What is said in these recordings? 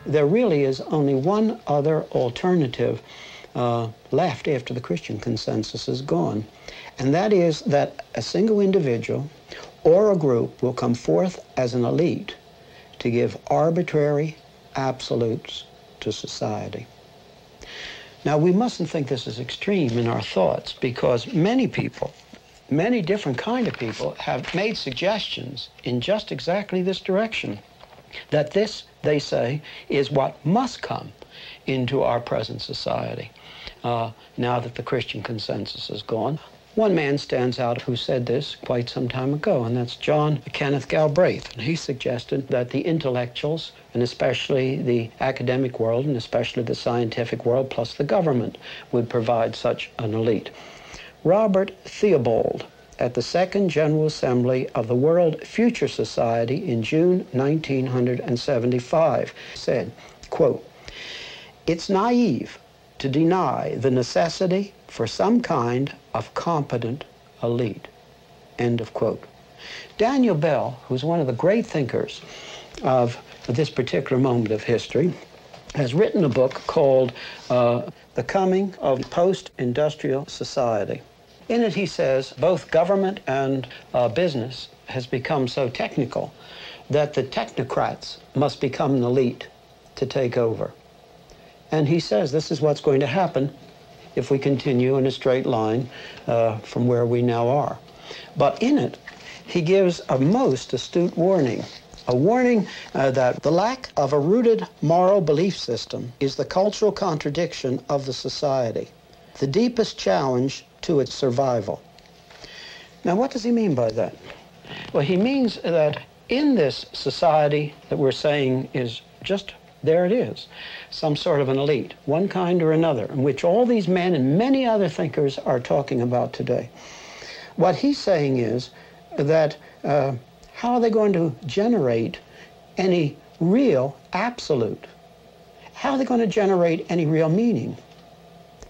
there really is only one other alternative left after the Christian consensus is gone, and that is that a single individual or a group will come forth as an elite to give arbitrary absolutes to society. Now, we mustn't think this is extreme in our thoughts, because many people, many different kind of people, have made suggestions in just exactly this direction, that this, they say, is what must come into our present society now that the Christian consensus is gone. One man stands out who said this quite some time ago, and that's John Kenneth Galbraith. And he suggested that the intellectuals, and especially the academic world, and especially the scientific world, plus the government, would provide such an elite. Robert Theobald, at the Second General Assembly of the World Future Society in June 1975, said, quote, "It's naive to deny the necessity for some kind of competent elite," end of quote. Daniel Bell, who's one of the great thinkers of this particular moment of history, has written a book called The Coming of Post-Industrial Society. In it, he says, both government and business has become so technical that the technocrats must become an elite to take over. And he says this is what's going to happen if we continue in a straight line from where we now are. But in it, he gives a most astute warning, a warning that the lack of a rooted moral belief system is the cultural contradiction of the society, the deepest challenge to its survival. Now, what does he mean by that? Well, he means that in this society that we're saying is just, there it is, some sort of an elite, one kind or another, in which all these men and many other thinkers are talking about today. What he's saying is that how are they going to generate any real absolute? How are they going to generate any real meaning?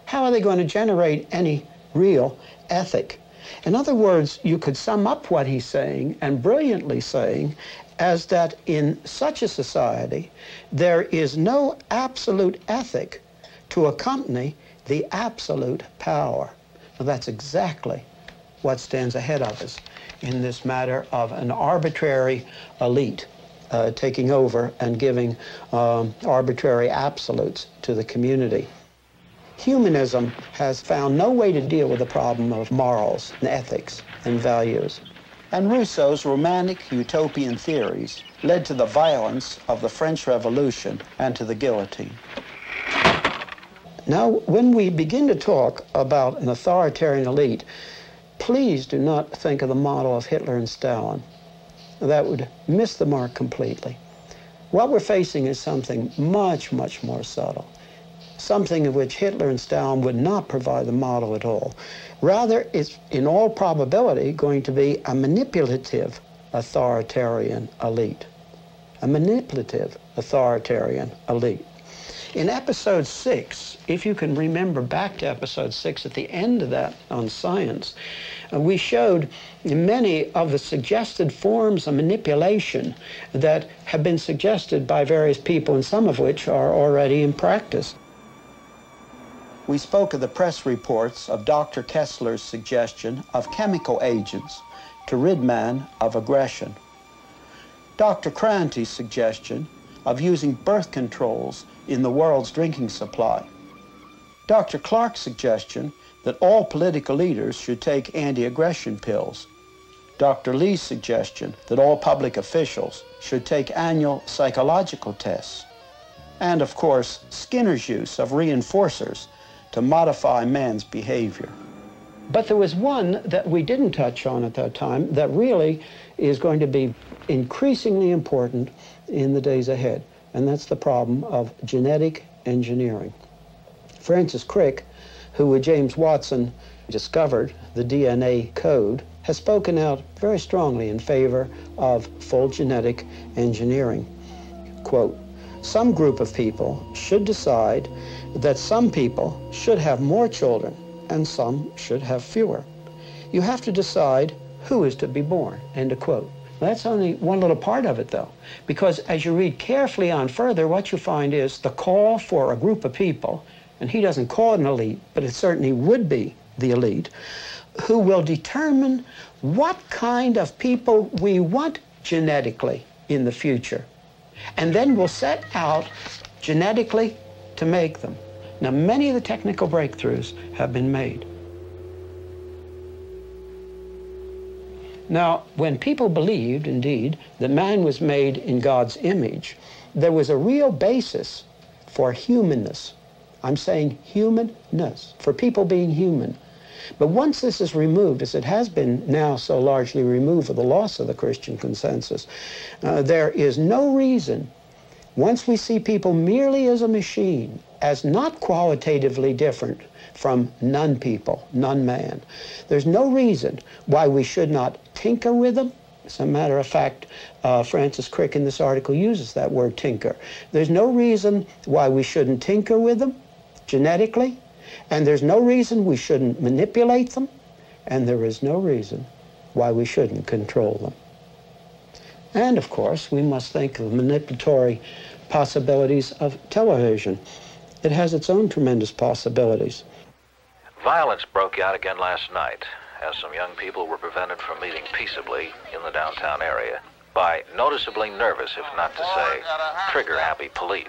How are they going to generate any real ethic? In other words, you could sum up what he's saying, and brilliantly saying, as that in such a society, there is no absolute ethic to accompany the absolute power. Now, that's exactly what stands ahead of us in this matter of an arbitrary elite taking over and giving arbitrary absolutes to the community. Humanism has found no way to deal with the problem of morals and ethics and values. And Rousseau's romantic utopian theories led to the violence of the French Revolution and to the guillotine. Now, when we begin to talk about an authoritarian elite, please do not think of the model of Hitler and Stalin. That would miss the mark completely. What we're facing is something much, much more subtle, something of which Hitler and Stalin would not provide the model at all. Rather, it's in all probability going to be a manipulative authoritarian elite. A manipulative authoritarian elite. In episode 6, if you can remember back to episode 6 at the end of that on science, we showed many of the suggested forms of manipulation that have been suggested by various people, and some of which are already in practice. We spoke of the press reports of Dr. Kessler's suggestion of chemical agents to rid man of aggression. Dr. Cranty's suggestion of using birth controls in the world's drinking supply. Dr. Clark's suggestion that all political leaders should take anti-aggression pills. Dr. Lee's suggestion that all public officials should take annual psychological tests. And, of course, Skinner's use of reinforcers to modify man's behavior. But there was one that we didn't touch on at that time that really is going to be increasingly important in the days ahead, and that's the problem of genetic engineering. Francis Crick, who with James Watson discovered the DNA code, has spoken out very strongly in favor of full genetic engineering. Quote, "Some group of people should decide that some people should have more children and some should have fewer. You have to decide who is to be born," end of quote. That's only one little part of it, though, because as you read carefully on further, what you find is the call for a group of people, and he doesn't call it an elite, but it certainly would be the elite, who will determine what kind of people we want genetically in the future, and then we'll set out genetically to make them. Now, many of the technical breakthroughs have been made. Now, when people believed, indeed, that man was made in God's image, there was a real basis for humanness. I'm saying humanness, for people being human. But once this is removed, as it has been now so largely removed with the loss of the Christian consensus, there is no reason, once we see people merely as a machine, as not qualitatively different from non-people, non-man, there's no reason why we should not tinker with them. As a matter of fact, Francis Crick in this article uses that word tinker. There's no reason why we shouldn't tinker with them genetically, and there's no reason we shouldn't manipulate them, and there is no reason why we shouldn't control them. And of course, we must think of manipulatory possibilities of television. It has its own tremendous possibilities. Violence broke out again last night as some young people were prevented from meeting peaceably in the downtown area by noticeably nervous, if not to say trigger-happy police.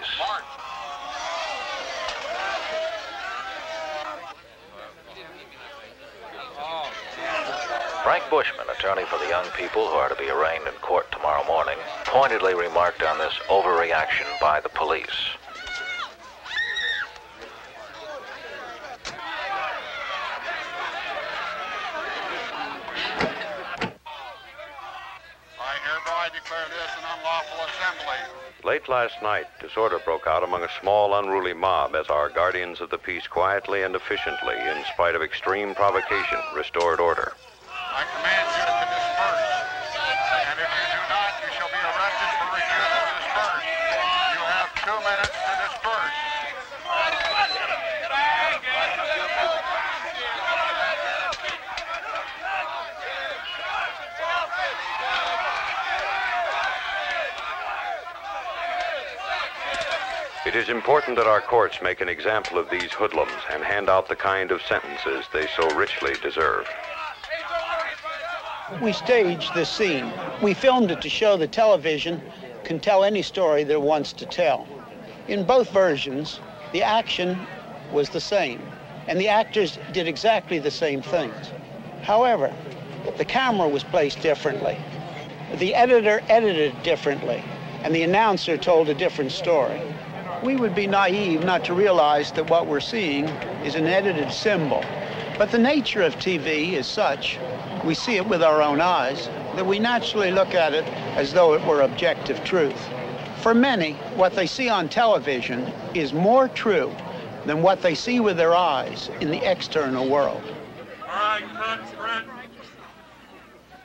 Frank Bushman, attorney for the young people who are to be arraigned in court tomorrow morning, pointedly remarked on this overreaction by the police. Late last night, disorder broke out among a small, unruly mob as our guardians of the peace quietly and efficiently, in spite of extreme provocation, restored order. I command you to disperse, and if you do not, you shall be arrested for refusal to disperse. You have 2 minutes to disperse. It is important that our courts make an example of these hoodlums and hand out the kind of sentences they so richly deserve. We staged this scene. We filmed it to show that television can tell any story that it wants to tell. In both versions, the action was the same, and the actors did exactly the same things. However, the camera was placed differently. The editor edited differently, and the announcer told a different story. We would be naive not to realize that what we're seeing is an edited symbol. But the nature of TV is such, we see it with our own eyes, that we naturally look at it as though it were objective truth. For many, what they see on television is more true than what they see with their eyes in the external world.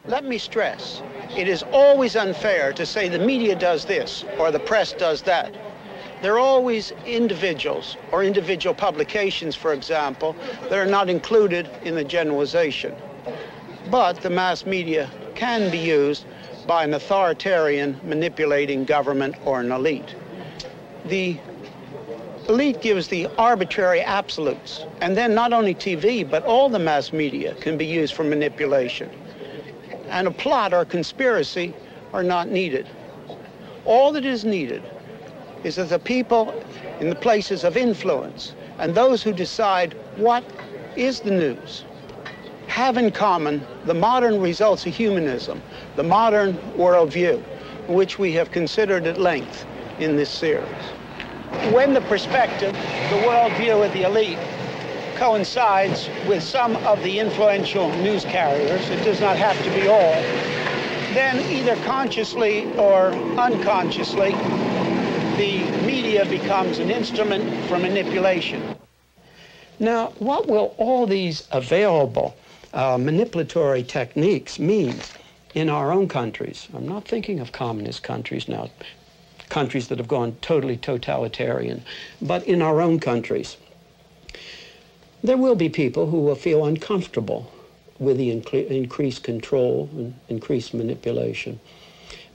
Let me stress, it is always unfair to say the media does this or the press does that. There are always individuals or individual publications, for example, that are not included in the generalization. But the mass media can be used by an authoritarian manipulating government or an elite. The elite gives the arbitrary absolutes, and then not only TV, but all the mass media can be used for manipulation. And a plot or conspiracy are not needed. All that is needed is that the people in the places of influence and those who decide what is the news have in common the modern results of humanism, the modern worldview, which we have considered at length in this series. When the perspective, the worldview of the elite, coincides with some of the influential news carriers, it does not have to be all, then either consciously or unconsciously, the media becomes an instrument for manipulation. Now, what will all these available manipulatory techniques mean in our own countries? I'm not thinking of communist countries now, countries that have gone totally totalitarian, but in our own countries. There will be people who will feel uncomfortable with the increased control and increased manipulation.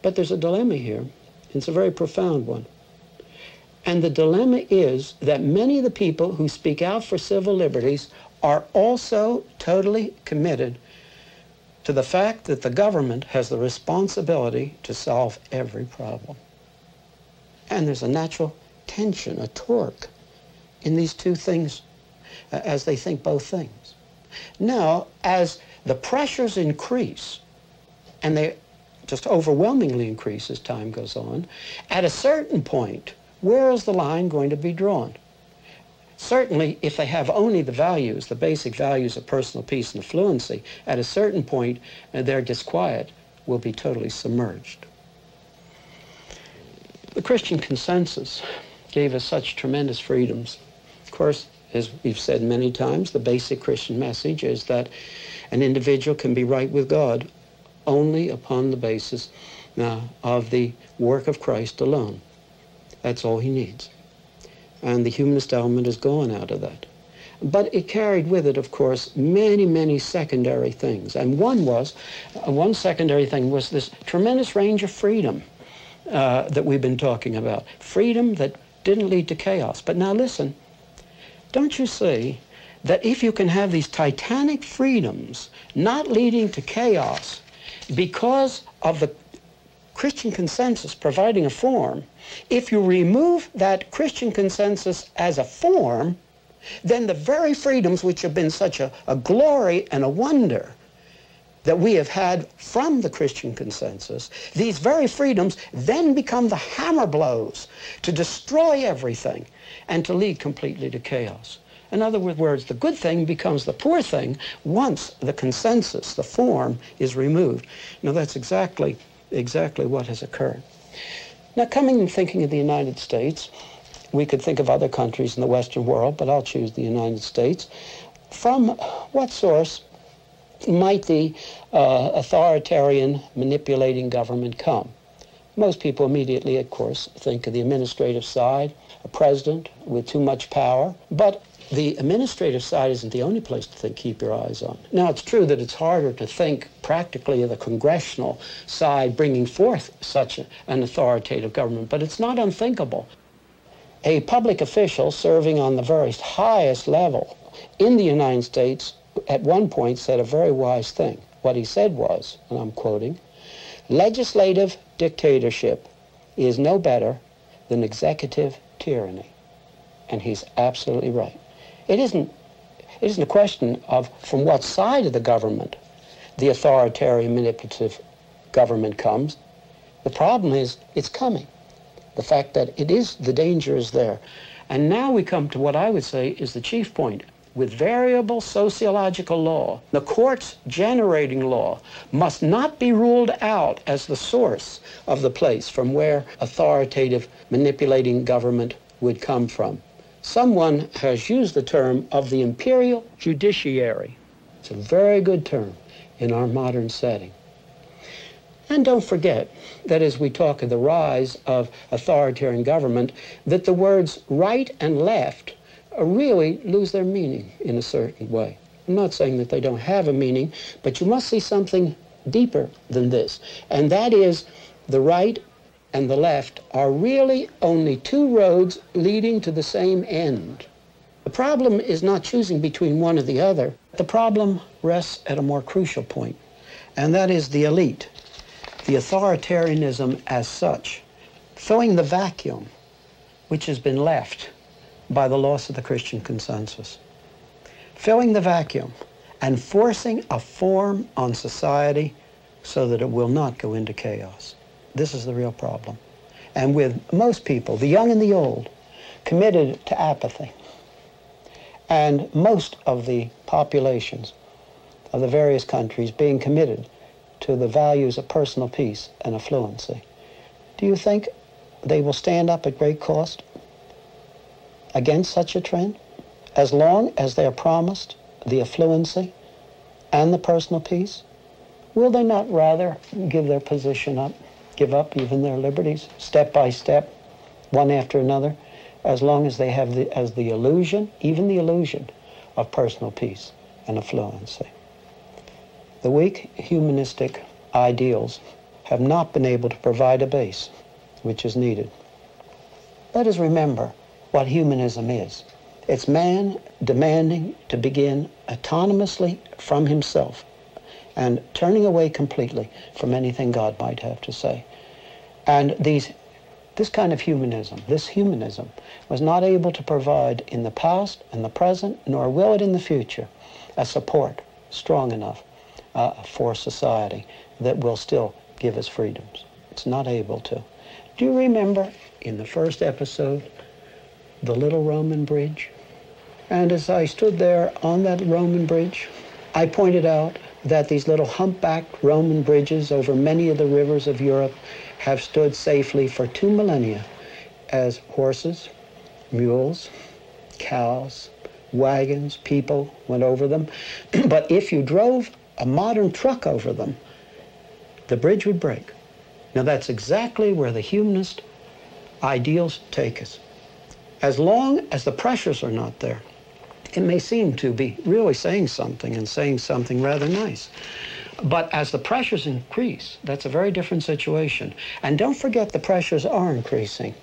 But there's a dilemma here. It's a very profound one. And the dilemma is that many of the people who speak out for civil liberties are also totally committed to the fact that the government has the responsibility to solve every problem. And there's a natural tension, a torque in these two things as they think both things. Now, as the pressures increase, and they just overwhelmingly increase as time goes on, at a certain point, where is the line going to be drawn? Certainly, if they have only the values, the basic values of personal peace and fluency, at a certain point, their disquiet will be totally submerged. The Christian consensus gave us such tremendous freedoms. Of course, as we've said many times, the basic Christian message is that an individual can be right with God only upon the basis of the work of Christ alone. That's all he needs. And the humanist element is gone out of that. But it carried with it, of course, many, many secondary things. And one secondary thing was this tremendous range of freedom that we've been talking about. Freedom that didn't lead to chaos. But now listen, don't you see that if you can have these titanic freedoms not leading to chaos because of the Christian consensus providing a form, if you remove that Christian consensus as a form, then the very freedoms which have been such a glory and a wonder that we have had from the Christian consensus, these very freedoms then become the hammer blows to destroy everything and to lead completely to chaos. In other words, the good thing becomes the poor thing once the consensus, the form, is removed. Now, that's exactly what has occurred. Now, coming and thinking of the United States, we could think of other countries in the Western world, but I'll choose the United States. From what source might the authoritarian, manipulating government come? Most people immediately, of course, think of the administrative side, a president with too much power, but the administrative side isn't the only place to keep your eyes on. Now, it's true that it's harder to think practically of the congressional side bringing forth such an authoritative government, but it's not unthinkable. A public official serving on the very highest level in the United States at one point said a very wise thing. What he said was, and I'm quoting, "Legislative dictatorship is no better than executive tyranny." And he's absolutely right. It isn't a question of from what side of the government the authoritarian manipulative government comes. The problem is it's coming. The fact that the danger is there. And now we come to what I would say is the chief point. With variable sociological law, the courts generating law must not be ruled out as the source of the place from where authoritative manipulating government would come from. Someone has used the term of the imperial judiciary. It's a very good term in our modern setting. And don't forget that as we talk of the rise of authoritarian government, that the words right and left really lose their meaning in a certain way. I'm not saying that they don't have a meaning, but you must see something deeper than this. And that is the right and the left are really only two roads leading to the same end. The problem is not choosing between one or the other. The problem rests at a more crucial point, and that is the elite, the authoritarianism as such, filling the vacuum which has been left by the loss of the Christian consensus, filling the vacuum and forcing a form on society so that it will not go into chaos. This is the real problem. And with most people, the young and the old, committed to apathy, and most of the populations of the various countries being committed to the values of personal peace and affluency, do you think they will stand up at great cost against such a trend, as long as they are promised the affluency and the personal peace? Will they not rather give their position up, give up even their liberties, step by step, one after another, as long as they have the illusion, even the illusion, of personal peace and affluency? The weak humanistic ideals have not been able to provide a base which is needed. Let us remember what humanism is. It's man demanding to begin autonomously from himself and turning away completely from anything God might have to say. And this kind of humanism, this humanism, was not able to provide in the past and the present, nor will it in the future, a support strong enough for society that will still give us freedoms. It's not able to. Do you remember in the first episode, the little Roman bridge? And as I stood there on that Roman bridge, I pointed out that these little humpbacked Roman bridges over many of the rivers of Europe have stood safely for 2 millennia as horses, mules, cows, wagons, people went over them. But if you drove a modern truck over them, the bridge would break. Now that's exactly where the humanist ideals take us. As long as the pressures are not there, it may seem to be really saying something and saying something rather nice. But as the pressures increase, that's a very different situation. And don't forget the pressures are increasing.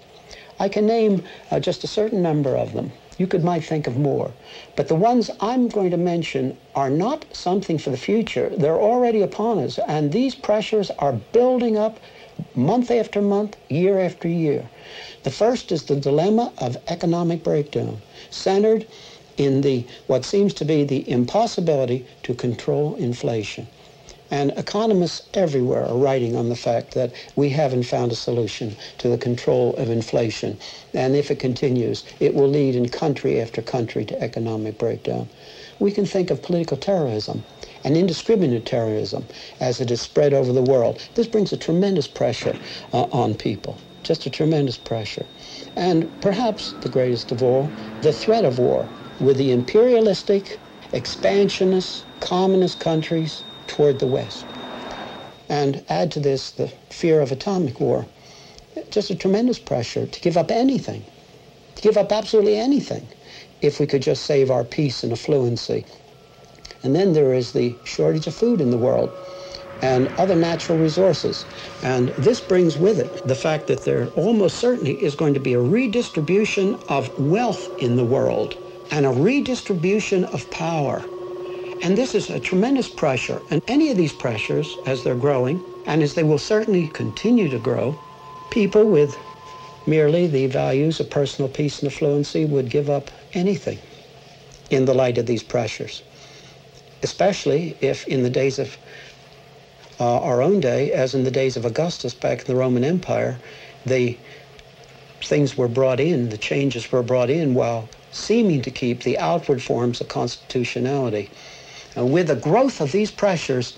I can name just a certain number of them. You might think of more. But the ones I'm going to mention are not something for the future. They're already upon us. And these pressures are building up month after month, year after year. The first is the dilemma of economic breakdown, centered in what seems to be the impossibility to control inflation. And economists everywhere are writing on the fact that we haven't found a solution to the control of inflation. And if it continues, it will lead in country after country to economic breakdown. We can think of political terrorism and indiscriminate terrorism as it is spread over the world. This brings a tremendous pressure on people, just a tremendous pressure. And perhaps the greatest of all, the threat of war with the imperialistic, expansionist, communist countries toward the West. And add to this the fear of atomic war. Just a tremendous pressure to give up anything, to give up absolutely anything, if we could just save our peace and affluency. And then there is the shortage of food in the world and other natural resources. And this brings with it the fact that there almost certainly is going to be a redistribution of wealth in the world and a redistribution of power. And this is a tremendous pressure. And any of these pressures, as they're growing, and as they will certainly continue to grow, people with merely the values of personal peace and affluency would give up anything in the light of these pressures, especially if in the days of our own day, as in the days of Augustus back in the Roman Empire, the things were brought in, the changes were brought in while seeming to keep the outward forms of constitutionality. And with the growth of these pressures,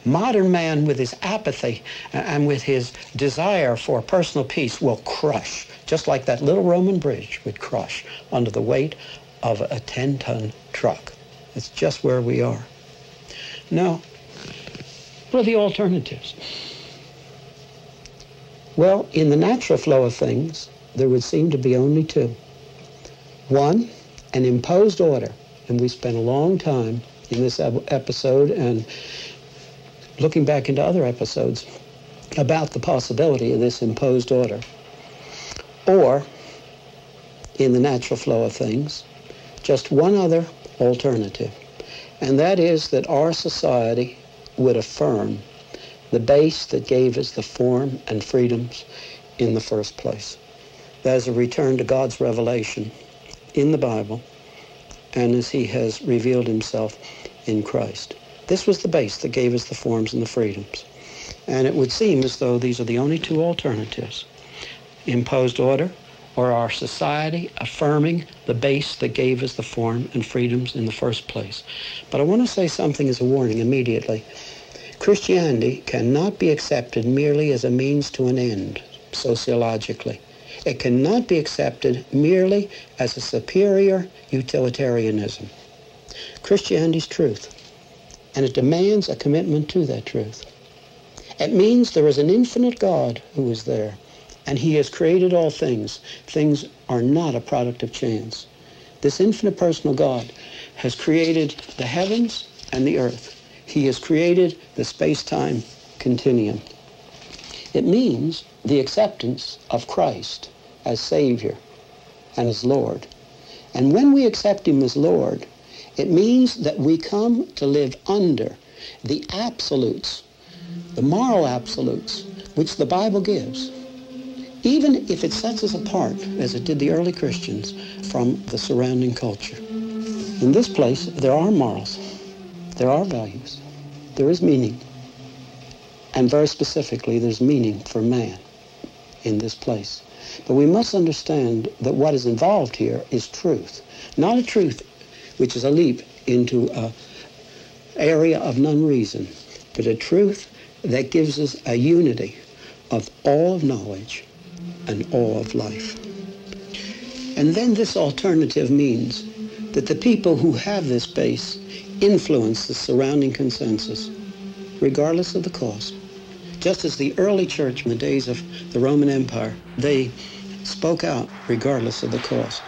modern man with his apathy and with his desire for personal peace will crush, just like that little Roman bridge would crush under the weight of a 10-ton truck. It's just where we are. Now, what are the alternatives? Well, in the natural flow of things, there would seem to be only two. One, an imposed order, and we spent a long time in this episode and looking back into other episodes about the possibility of this imposed order. Or, in the natural flow of things, just one other alternative, and that is that our society would affirm the base that gave us the form and freedoms in the first place. That is a return to God's revelation in the Bible and as he has revealed himself in Christ. This was the base that gave us the forms and the freedoms. And it would seem as though these are the only two alternatives: imposed order, or our society affirming the base that gave us the form and freedoms in the first place. But I want to say something as a warning immediately. Christianity cannot be accepted merely as a means to an end, sociologically. It cannot be accepted merely as a superior utilitarianism. Christianity's truth, and it demands a commitment to that truth. It means there is an infinite God who is there, and he has created all things. Things are not a product of chance. This infinite personal God has created the heavens and the earth. He has created the space-time continuum. It means the acceptance of Christ as Savior and as Lord. And when we accept him as Lord, it means that we come to live under the absolutes, the moral absolutes, which the Bible gives, even if it sets us apart, as it did the early Christians, from the surrounding culture. In this place, there are morals, there are values, there is meaning, and very specifically, there's meaning for man in this place. But we must understand that what is involved here is truth, not a truth which is a leap into an area of non-reason, but a truth that gives us a unity of all of knowledge and all of life. And then this alternative means that the people who have this base influence the surrounding consensus, regardless of the cost. Just as the early church in the days of the Roman Empire, they spoke out regardless of the cost.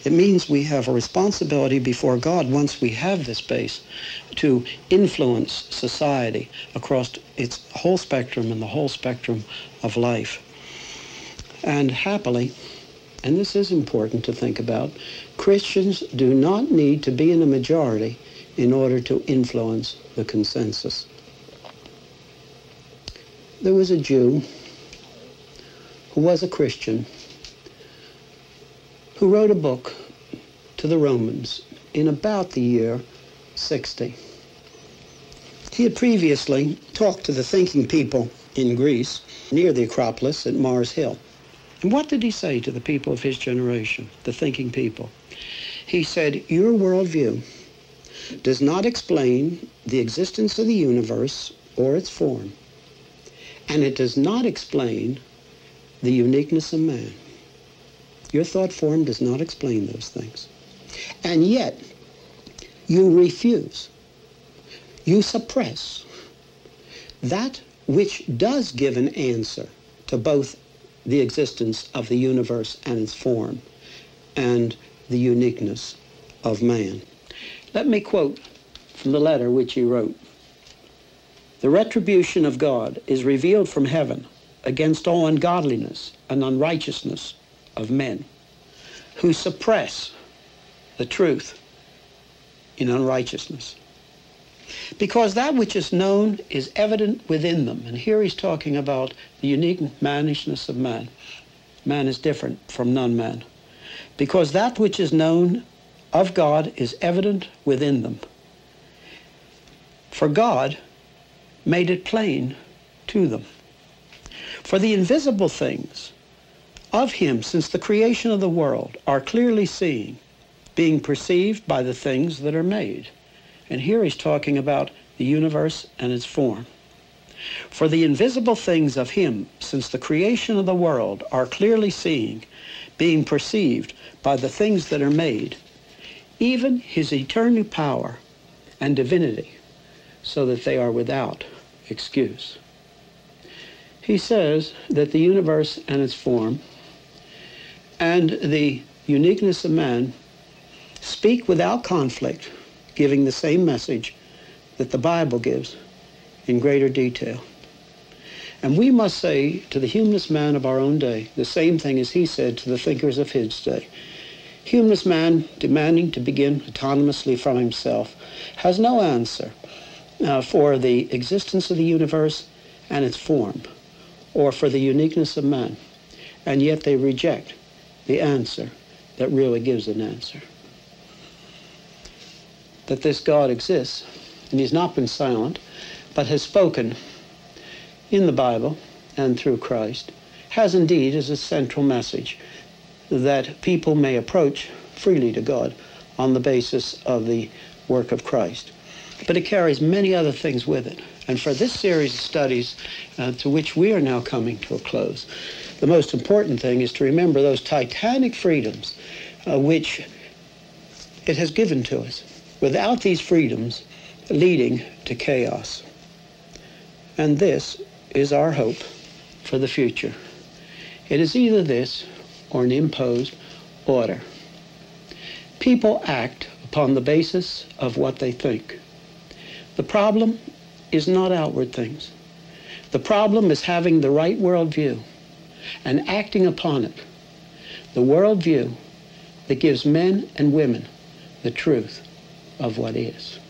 It means we have a responsibility before God, once we have this base, to influence society across its whole spectrum and the whole spectrum of life. And happily, and this is important to think about, Christians do not need to be in a majority in order to influence the consensus. There was a Jew who was a Christian who wrote a book to the Romans in about the year 60. He had previously talked to the thinking people in Greece near the Acropolis at Mars Hill. And what did he say to the people of his generation, the thinking people? He said, your worldview does not explain the existence of the universe or its form, and it does not explain the uniqueness of man. Your thought form does not explain those things. And yet, you refuse, you suppress that which does give an answer to both the existence of the universe and its form and the uniqueness of man. Let me quote from the letter which he wrote. The retribution of God is revealed from heaven against all ungodliness and unrighteousness of men who suppress the truth in unrighteousness. Because that which is known is evident within them. And here he's talking about the unique mannishness of man. Man is different from non-man. Because that which is known of God is evident within them. For God made it plain to them. For the invisible things of him since the creation of the world are clearly seen, being perceived by the things that are made. And here he's talking about the universe and its form. For the invisible things of him since the creation of the world are clearly seen, being perceived by the things that are made, even his eternal power and divinity, so that they are without excuse. He says that the universe and its form and the uniqueness of man speak without conflict, giving the same message that the Bible gives in greater detail. And we must say to the humanist man of our own day the same thing as he said to the thinkers of his day. Humanist man, demanding to begin autonomously from himself, has no answer for the existence of the universe and its form, or for the uniqueness of man. And yet they reject the answer that really gives an answer. That this God exists, and he's not been silent, but has spoken in the Bible and through Christ, has indeed as a central message that people may approach freely to God on the basis of the work of Christ. But it carries many other things with it. And for this series of studies to which we are now coming to a close, the most important thing is to remember those titanic freedoms which it has given to us, without these freedoms leading to chaos. And this is our hope for the future. It is either this or an imposed order. People act upon the basis of what they think. The problem is not outward things. The problem is having the right worldview and acting upon it. The worldview that gives men and women the truth of what is.